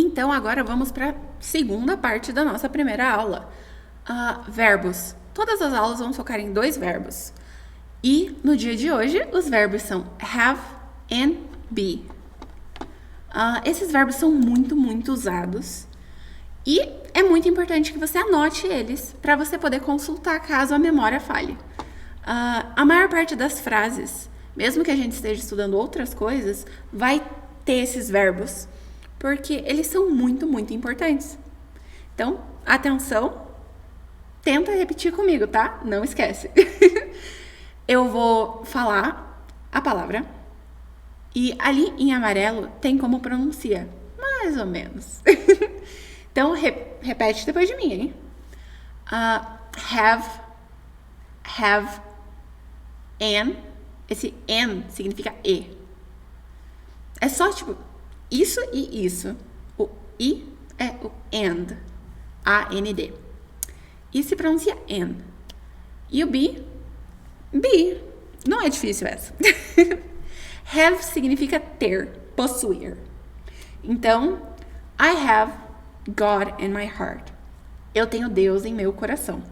Então, agora vamos para a segunda parte da nossa primeira aula. Verbos. Todas as aulas vão focar em 2 verbos. E, no dia de hoje, os verbos são have and be. Esses verbos são muito usados. E é muito importante que você anote eles para você poder consultar caso a memória falhe. A maior parte das frases, mesmo que a gente esteja estudando outras coisas, vai ter esses verbos, porque eles são muito importantes. Então, atenção, tenta repetir comigo, tá? Não esquece. Eu vou falar a palavra e ali em amarelo tem como pronuncia, mais ou menos. Então, repete depois de mim, hein? Have, and. Esse and significa e. É só tipo isso e isso. O i é o and. A-N-D. E se pronuncia and. E o be. Não é difícil essa. Have significa ter, possuir. Então, I have God in my heart. Eu tenho Deus em meu coração.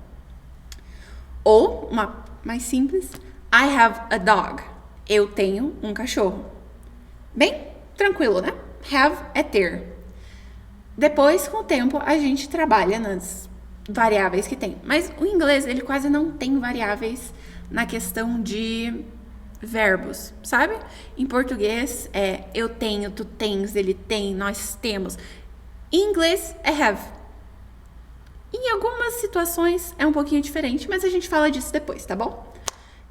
Ou, uma mais simples, I have a dog. Eu tenho um cachorro. Bem tranquilo, né? Have é ter. Depois, com o tempo, a gente trabalha nas variáveis que tem. Mas o inglês, ele quase não tem variáveis na questão de verbos, sabe? Em português é eu tenho, tu tens, ele tem, nós temos. Em inglês é have. Em algumas situações é um pouquinho diferente, mas a gente fala disso depois, tá bom?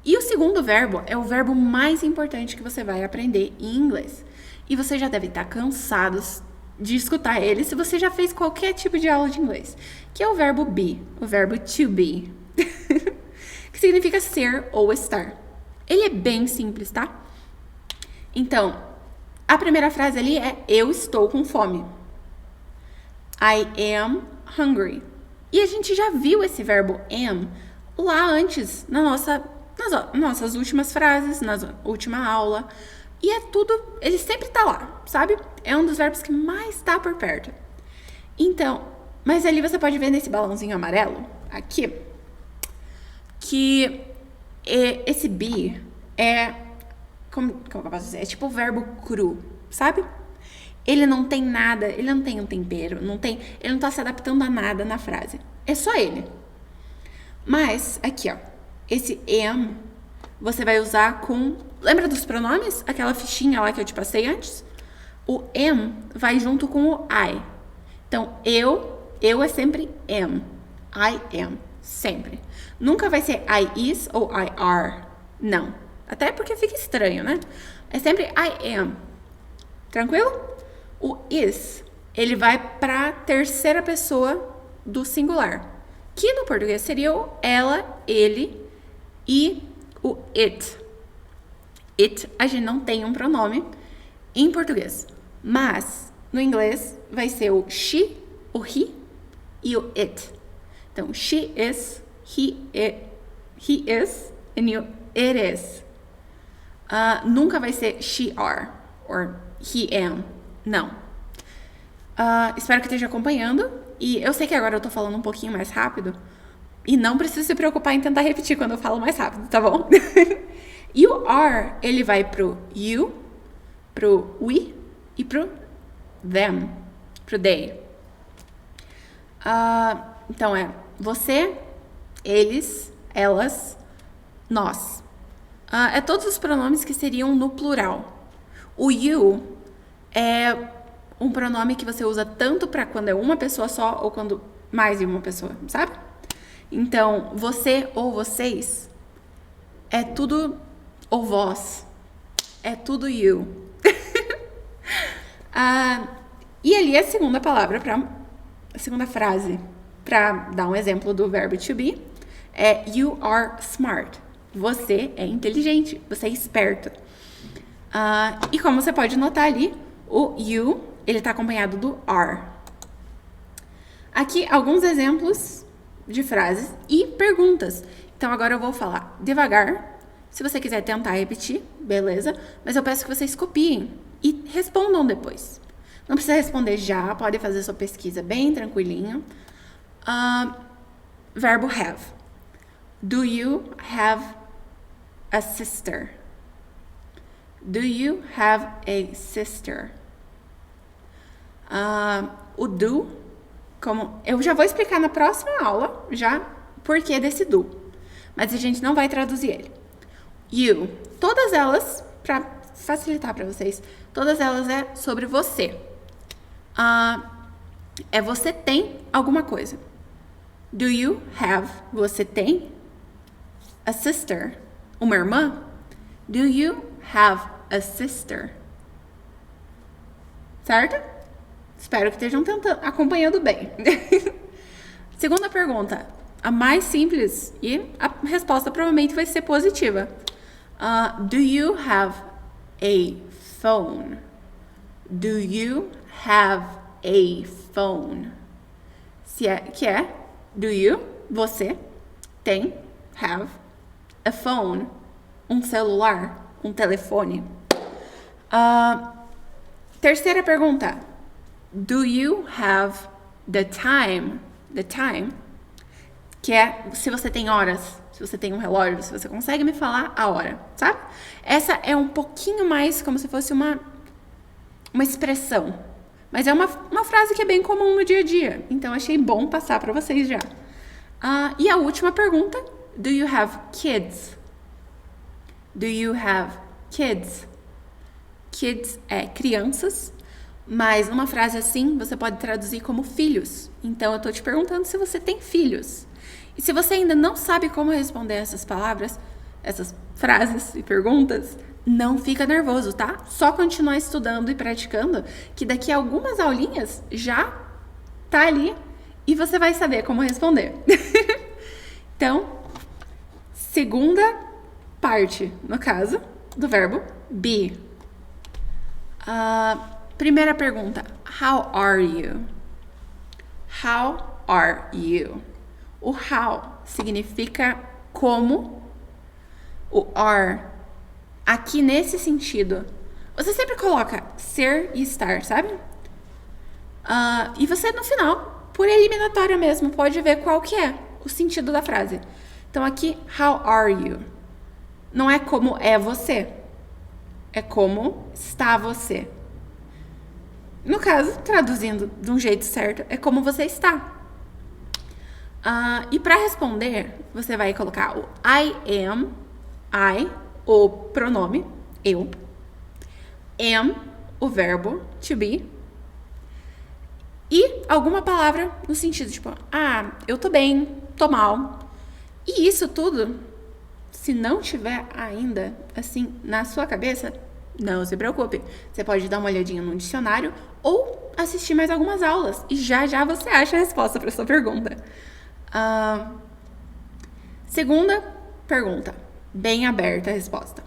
E o segundo verbo é o verbo mais importante que você vai aprender em inglês. E você já deve estar cansado de escutar ele se você já fez qualquer tipo de aula de inglês, que é o verbo be, o verbo to be, que significa ser ou estar. Ele é bem simples, tá? Então, a primeira frase ali é eu estou com fome. I am hungry. E a gente já viu esse verbo am lá antes, nas nossas últimas frases, na última aula. E é tudo, ele sempre tá lá, sabe? É um dos verbos que mais tá por perto. Então, mas ali você pode ver nesse balãozinho amarelo, aqui, que esse be é, como eu posso dizer? É tipo o verbo cru, sabe? Ele não tem nada, ele não tem um tempero, ele não tá se adaptando a nada na frase. É só ele. Mas, aqui, ó, esse am, você vai usar com... Lembra dos pronomes? Aquela fichinha lá que eu te passei antes? O am vai junto com o I. Então, eu é sempre am. I am, sempre. Nunca vai ser I is ou I are. Não. Até porque fica estranho, né? É sempre I am. Tranquilo? O is, ele vai para terceira pessoa do singular, que no português seria o ela, ele e o it. It, a gente não tem um pronome em português, mas no inglês vai ser o she, o he e o it. Então, she is, he is, and it is. Nunca vai ser she are, or he am. Não. Espero que esteja acompanhando. E eu sei que agora eu tô falando um pouquinho mais rápido. E não precisa se preocupar em tentar repetir quando eu falo mais rápido, tá bom? E o are, ele vai pro you, pro we e pro them, pro they. Então é você, eles, elas, nós. É todos os pronomes que seriam no plural. O you é um pronome que você usa tanto para quando é uma pessoa só ou quando mais de uma pessoa, sabe? Então, você ou vocês é tudo, ou vós, é tudo you. E ali a segunda palavra, a segunda frase, para dar um exemplo do verbo to be, é you are smart. Você é inteligente, você é esperto. E como você pode notar ali, o you, ele está acompanhado do are. Aqui, alguns exemplos de frases e perguntas. Então, agora eu vou falar devagar. Se você quiser tentar repetir, beleza. Mas eu peço que vocês copiem e respondam depois. Não precisa responder já, pode fazer sua pesquisa bem tranquilinho. Verbo have. Do you have a sister? Do you have a sister? O do, como eu já vou explicar na próxima aula, já, por que desse do. Mas a gente não vai traduzir ele. You, todas elas, para facilitar para vocês, todas elas é sobre você. É você tem alguma coisa. Do you have, você tem a sister, uma irmã? Do you have a sister? Certo? Espero que estejam acompanhando bem. Segunda pergunta, a mais simples e a resposta provavelmente vai ser positiva. Do you have a phone? Do you have a phone? Que é do you, você, tem, have, a phone, um celular, um telefone. Terceira pergunta. Do you have the time? The time, que é se você tem horas, se você tem um relógio, se você consegue me falar a hora, sabe? Essa é um pouquinho mais como se fosse uma expressão. Mas é uma frase que é bem comum no dia a dia. Então, achei bom passar para vocês já. E a última pergunta. Do you have kids? Do you have kids? Kids é crianças. Mas numa frase assim, você pode traduzir como filhos. Então, eu tô te perguntando se você tem filhos. E se você ainda não sabe como responder essas palavras, essas frases e perguntas, não fica nervoso, tá? Só continuar estudando e praticando, que daqui a algumas aulinhas já tá ali e você vai saber como responder. Então, segunda parte, no caso, do verbo be. Primeira pergunta, how are you? How are you? O how significa como, o are aqui nesse sentido, você sempre coloca ser e estar, sabe? E você no final, por eliminatória mesmo, pode ver qual que é o sentido da frase. Então aqui, how are you? Não é como é você, é como está você. No caso, traduzindo de um jeito certo, é como você está. E para responder, você vai colocar o I am, I, o pronome, eu, am, o verbo, to be, e alguma palavra no sentido tipo, eu tô bem, tô mal. E isso tudo, se não tiver ainda, assim, na sua cabeça, não se preocupe. Você pode dar uma olhadinha no dicionário ou assistir mais algumas aulas e já você acha a resposta para sua pergunta. Segunda pergunta, bem aberta a resposta.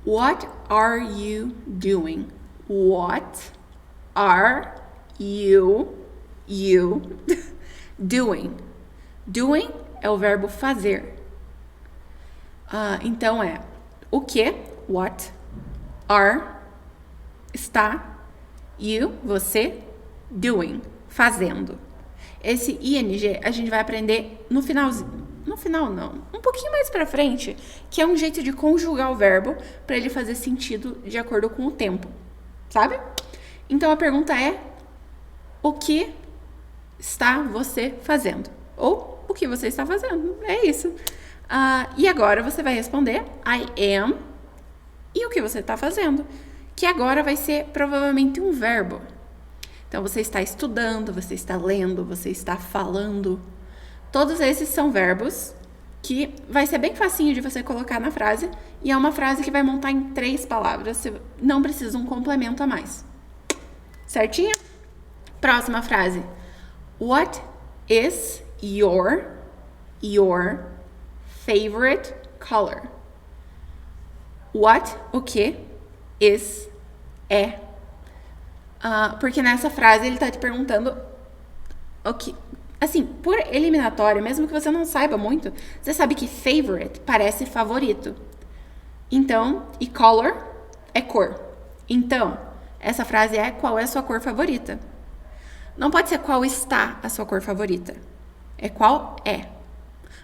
What are you doing? What are you doing? Doing é o verbo fazer. Então é o que, what, are, está, you, você, doing, fazendo. Esse ing a gente vai aprender no finalzinho. No final não, um pouquinho mais pra frente, que é um jeito de conjugar o verbo para ele fazer sentido de acordo com o tempo, sabe? Então a pergunta é: o que está você fazendo? Ou o que você está fazendo? É isso. E agora você vai responder I am e o que você está fazendo, que agora vai ser provavelmente um verbo. Então você está estudando, você está lendo, você está falando. Todos esses são verbos que vai ser bem facinho de você colocar na frase e é uma frase que vai montar em 3 palavras, você não precisa um complemento a mais. Certinho? Próxima frase. What is your favorite color? What, o que, is, é. Porque nessa frase ele tá te perguntando o que... Assim, por eliminatória, mesmo que você não saiba muito, você sabe que favorite parece favorito. Então, e color é cor. Então, essa frase é qual é a sua cor favorita. Não pode ser qual está a sua cor favorita. É qual é.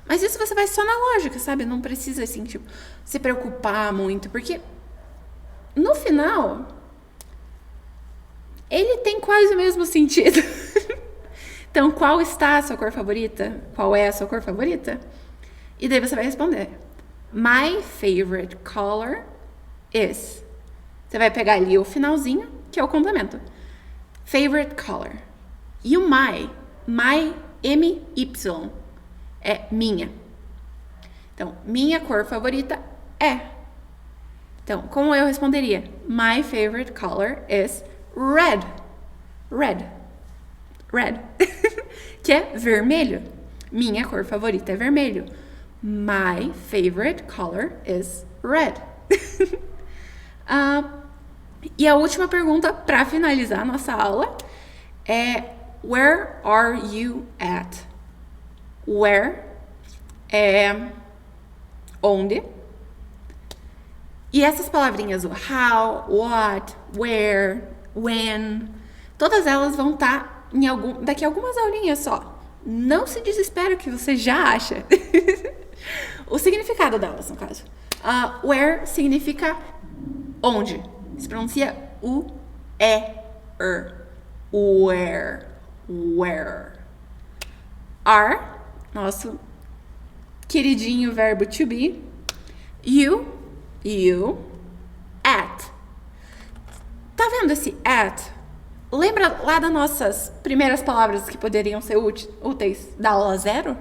Mas isso você vai só na lógica, sabe? Não precisa, assim, tipo, se preocupar muito, porque no final ele tem quase o mesmo sentido. Então, qual está a sua cor favorita? Qual é a sua cor favorita? E daí você vai responder: My favorite color is. Você vai pegar ali o finalzinho, que é o complemento. Favorite color. E o my, M-Y, é minha. Então, minha cor favorita é. Então, como eu responderia? My favorite color is red. Red. Red. Que é vermelho. Minha cor favorita é vermelho. My favorite color is red. E a última pergunta para finalizar a nossa aula é Where are you at? Where é onde. E essas palavrinhas, o how, what, where, when, todas elas vão estar daqui a algumas aulinhas só. Não se desespera que você já acha. O significado delas, no caso. Where significa onde. Se pronuncia U-E-R. Where. Where. Are, nosso queridinho verbo to be. You, at. Tá vendo esse at? Lembra lá das nossas primeiras palavras que poderiam ser úteis da aula 0?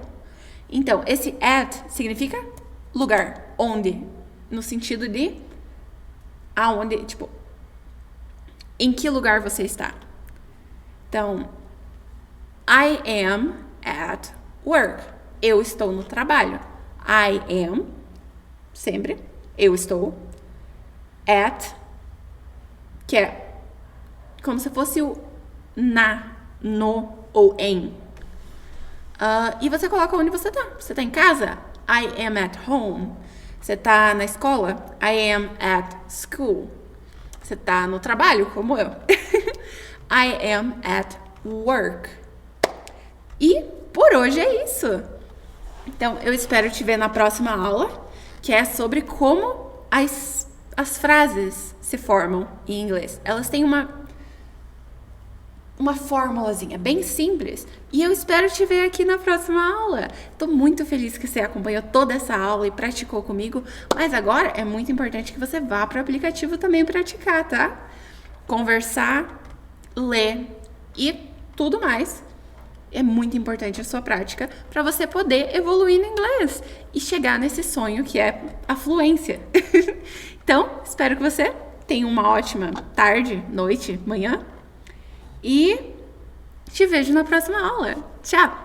Então, esse at significa lugar, onde, no sentido de aonde, tipo, em que lugar você está. Então, I am at work. Eu estou no trabalho. I am, sempre, eu estou, at, que é como se fosse o na, no ou em. E você coloca onde você tá. Você tá em casa? I am at home. Você tá na escola? I am at school. Você tá no trabalho, como eu. I am at work. E por hoje é isso. Então, eu espero te ver na próxima aula, que é sobre como as frases se formam em inglês. Elas têm uma formulazinha bem simples. E eu espero te ver aqui na próxima aula. Estou muito feliz que você acompanhou toda essa aula e praticou comigo. Mas agora é muito importante que você vá para o aplicativo também praticar, tá? Conversar, ler e tudo mais. É muito importante a sua prática para você poder evoluir no inglês e chegar nesse sonho que é a fluência. Então, espero que você tenha uma ótima tarde, noite, manhã. E te vejo na próxima aula. Tchau!